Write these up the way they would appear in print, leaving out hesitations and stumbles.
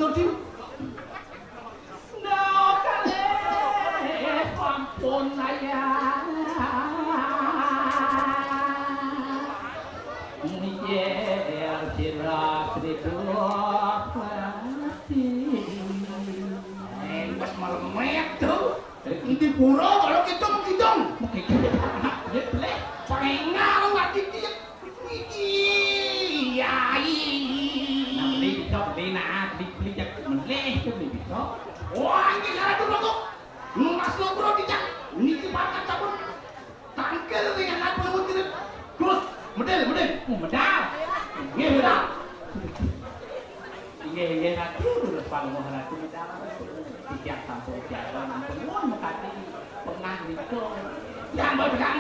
Tur sih. Ampun ayah. Nyer sirak didopati. Mas melemek tuh. Di pura kalau kita mengidong. Anak dia pelek. Pengal lagi dia. Iya. Nah, beli bisa beli nak. Beli jak meleh tuh beli bisa. Wah ini cara dulu tuh. Mas lo bro dijak. Ini kebakan cabut. Tangkel dengan alat pemutir. Terus model. Medal. Nggih medal. Nggih aku udah panggung hati medal. Tiap sampul tiap penuh mekati pengah itu. Yang berpegang.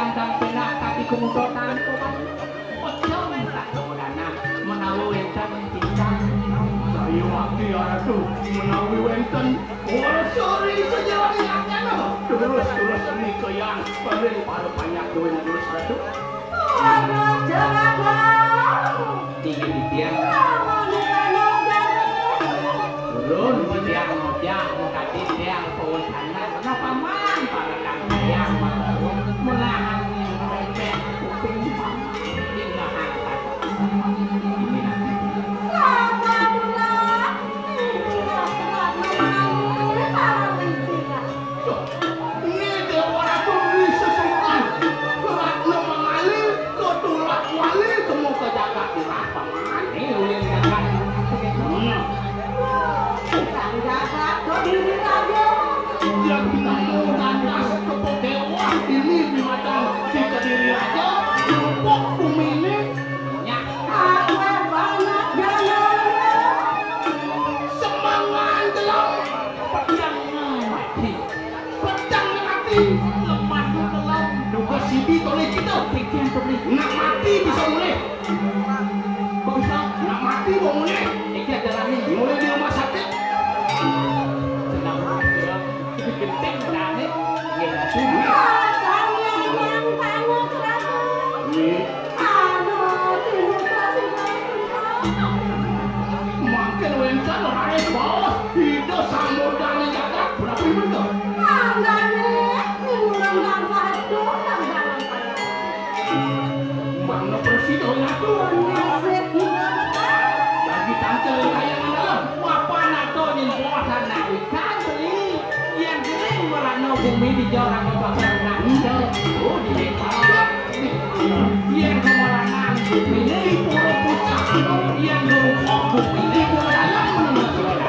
sayang kang penak tapi kemudotan ojo minta kemudahan menawi wenten cincang saya waktu ya ratu menawi wenten sorry sejarah yang terus ini ke yang paling banyak duit terus ratu tinggi di tiang turun di tiang ngojak muka di tiang pohon sana kenapa man para kang tiang menahan yang merepek kuping hingga angkat ini nanti ini dia orang tulis sesukan kerat nama ngali ketulak wali temu ke jagat di apa ini ulin jagat dia bingung tandas tepuk dewa ini binatang di kediri aja tepuk pemilik semangat dalam pedang mati lemah dalam duga sibi oleh kita pikiran publik nak mati bisa mulai bisa nak mati mau mulai ini jalani mulai di rumah sakit senang dia genting nih ya sudah makin wencan orang bos hidup samudana jagat berapa betul mana presiden aku lagi tampil kayak dalam apa nato di bawah nak ikan beli yang sering merano bumi di jorang apa nak oh di depan yang kemerangan ini pura pucat yang geruk bumi ini pura dalam menurut suara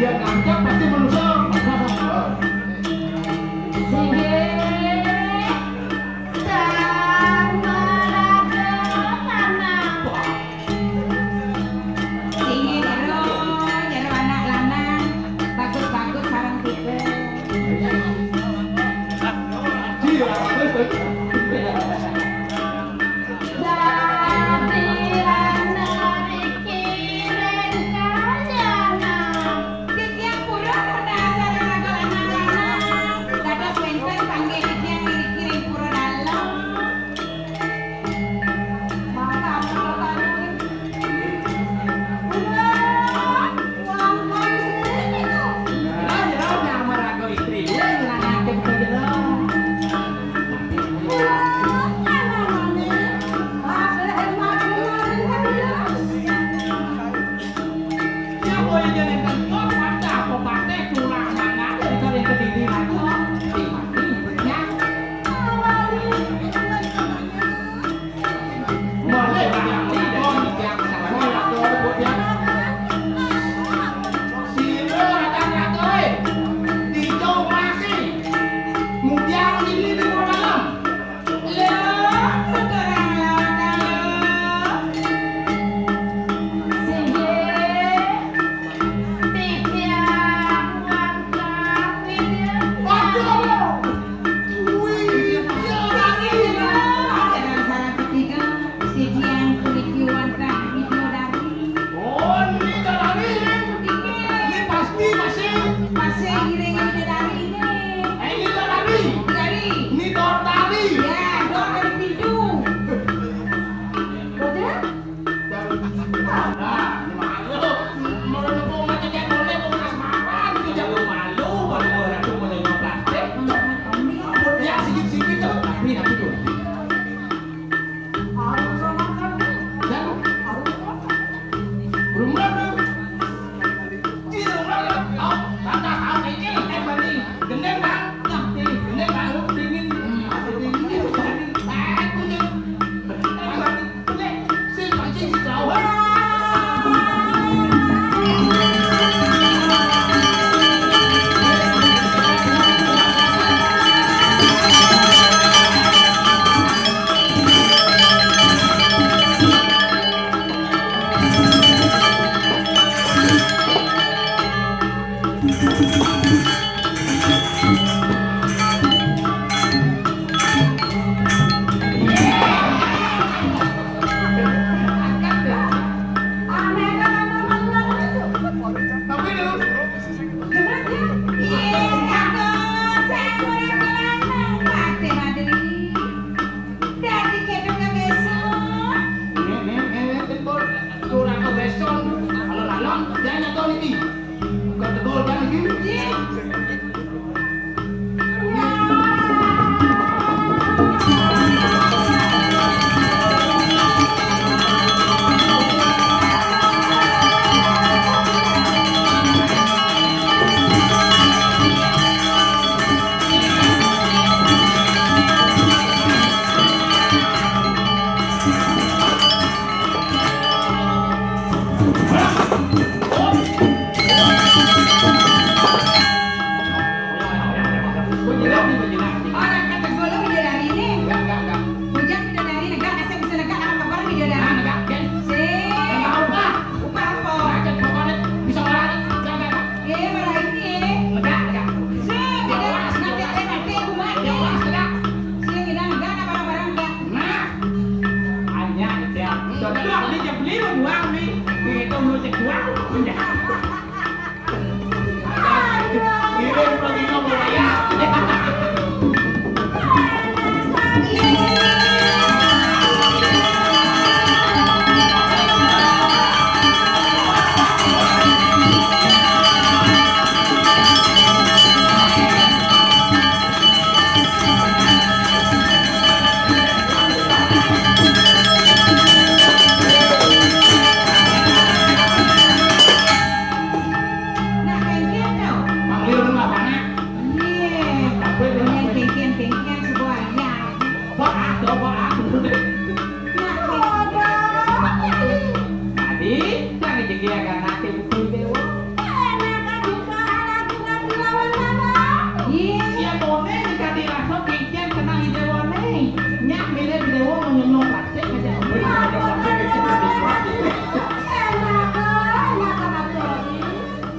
Jangan Nah, malu. Menurut aku macam yang boleh mau asmaran itu jago malu baru orang tuh mau nengok plastik. Ya sikit-sikit tuh. Tapi tuh. Dan rumah tuh. Di rumah tuh. Oh, tata tahu ini apa nih? Gendeng bang. Gendeng bang. Dingin. Dingin. Aku nih. Si pancing si kau. Tapi dulu. Kurang kebeson. Kalau lalang jangan tahu ini. Bukan tegol jangan gini. Orang kata gue lo bidadari ini. Bujang bidadari negak, asal bisa negak, anak kabar bidadari. Sih. Upah apa? Iya, marah ini. Sih, bidadari nanti buat. Sih, kita negak, anak barang-barang negak. Nah, kayak gitu. Iya. Punya kengkian sebuah ya. Iya.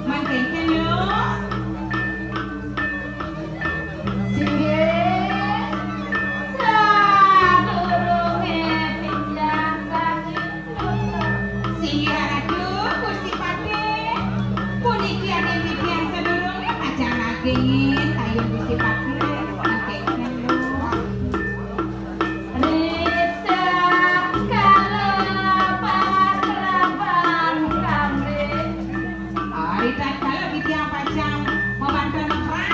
Man kengkian yo. Siaratu Gusti Pati. Puniki ade pipian sadurunge acan agengin ayo Gusti Pati. Man kengkian yo. Rita kalau pipian pacang membantu ngerap.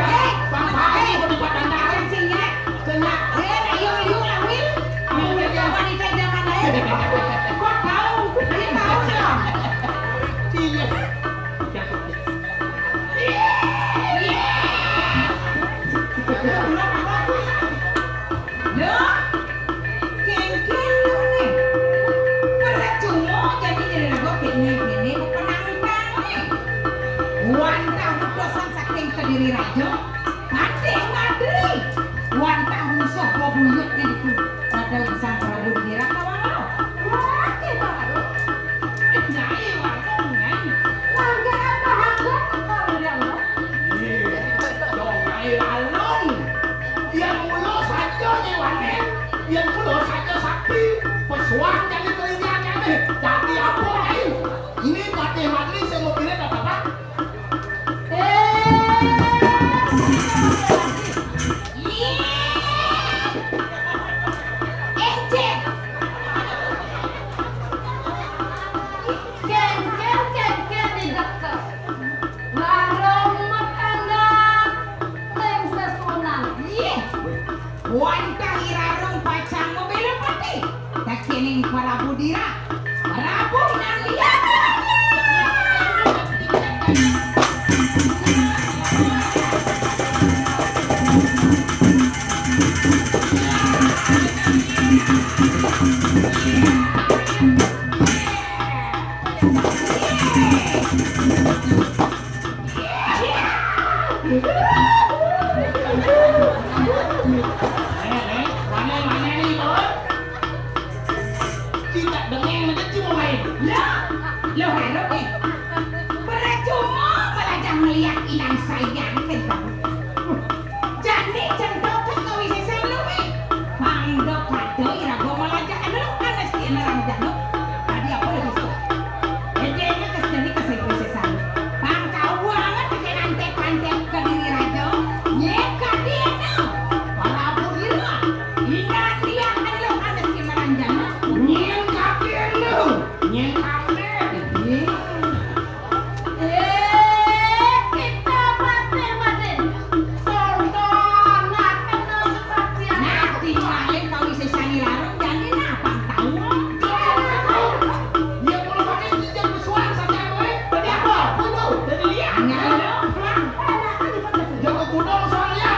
Hey! Pati madri. Wantah musuh bobuyut itu. Padahal sang Prabu dira kawalo. Wah, baru. Nyai warung nyai. Warga apa harga kalau dia lo? Dong nyai lalung. Yang mulo saja nyewane. Yang mulo saja sapi. Pesuang jadi telinganya nih. Jadi apa nyai? Ini Pati Madri saya mau pilih apa-apa? Wantah irarong pacang mobil pati. Tak kening para budira. Prabu nandian. Mana nih bos? Tidak dengeng menjadi mau main. Lo harap eh. Percuma belajar melihat ilang sayang kan kamu. Jadi centok kan kau bisa selalu eh. Pangdok kado irago melajak anu anas di nerang jano. Tadi apa lebih suka? Edenya kesini kesini sesan. Pangkau banget pakai nantek ke diri rajo. Nyeka dia no. Para buhira. Ingat dia anu anas di nerang jano. Nyengka dia lu. Nyengka Kita mati mati. Tonton nak kenal saja. Nanti malam kau bisa sani larang jadi apa tahu? Dia mulai pakai cincin pesuang saja gue. Tadi apa? Kudu. Jadi lihat. Jago kudu soalnya.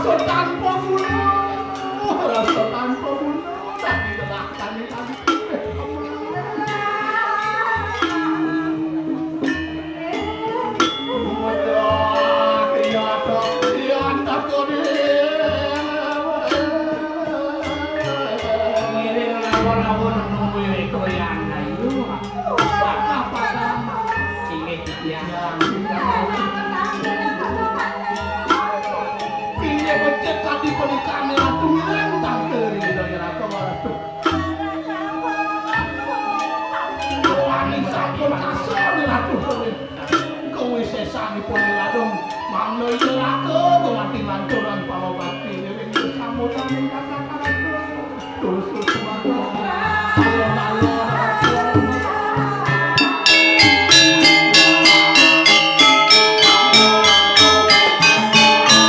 rasa tanpa guna, rasa tanpa guna, tapi gelakkan kami. Manglo ilako gumanti lanturan palawati ning samudra ning kata-kata tulus-tulus